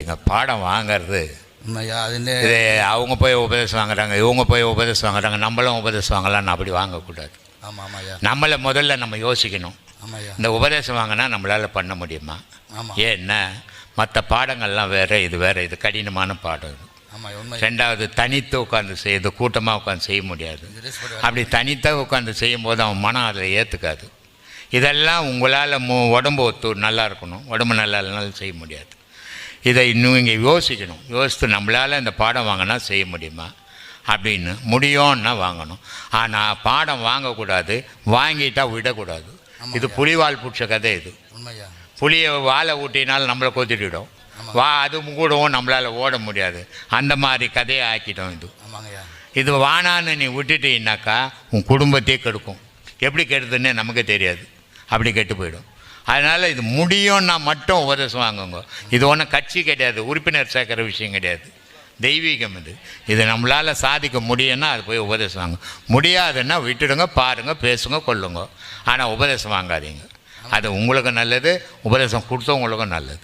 வாங்காதீங்க. பாடம் வாங்கிறது உண்மையா? அது இது அவங்க போய் உபதேசம் வாங்குறாங்க, இவங்க போய் உபதேசம் வாங்குறாங்க, நம்மளும் உபதேசம் வாங்கலாம்னு அப்படி வாங்கக்கூடாது. ஆமாம் ஆமாய்யா. நம்மளை முதல்ல நம்ம யோசிக்கணும். ஆமாய்யா. இந்த உபதேசம் வாங்கினா நம்மளால் பண்ண முடியுமா? ஆமாம். ஏன்னா மற்ற பாடங்கள்லாம் வேறு, இது வேறு, இது கடினமான பாடம். இது ஆமாம் உண்மை. ரெண்டாவது, தனித்து உட்காந்து செய்யுது, கூட்டமாக உட்காந்து செய்ய முடியாது. அப்படி தனித்தாக உட்காந்து செய்யும்போது அவன் மனம் அதில் ஏற்றுக்காது. இதெல்லாம் உங்களால் உடம்பு நல்லா இருக்கணும், உடம்பு நல்லா இல்லைனாலும் செய்ய முடியாது. இதை இன்னும் இங்கே யோசிக்கணும். யோசித்து நம்மளால் இந்த பாடம் வாங்கினா செய்ய முடியுமா அப்படின்னு முடியும்னா வாங்கணும். ஆனால் பாடம் வாங்கக்கூடாது, வாங்கிட்டால் விடக்கூடாது. இது புலிவால் பிடிச்ச கதை. இது உண்மையா? புலியை வாழை ஊட்டினாலும் நம்மளை கொத்திடும், அது கூடவும் நம்மளால் ஓட முடியாது. அந்த மாதிரி கதையை ஆக்கிட்டோம். இது வானான்னு நீ விட்டுட்டீங்கன்னாக்கா உன் குடும்பத்தையே கெடுக்கும். எப்படி கெடுதுன்னே நமக்கு தெரியாது, அப்படி கெட்டு போயிடும். அதனால் இது முடியும்னா மட்டும் உபதேசம் வாங்குங்க. இது ஒன்றும் கட்சி கிடையாது, உறுப்பினர் சேர்க்குற விஷயம் கிடையாது, தெய்வீகம். இது நம்மளால் சாதிக்க முடியும்னா அது போய் உபதேசம் வாங்க. முடியாதுன்னா விட்டுடுங்க, பாருங்கள், பேசுங்க, கொள்ளுங்க. ஆனால் உபதேசம் வாங்காதீங்க. அது உங்களுக்கு நல்லது, உபதேசம் கொடுத்தவங்களுக்கும் நல்லது.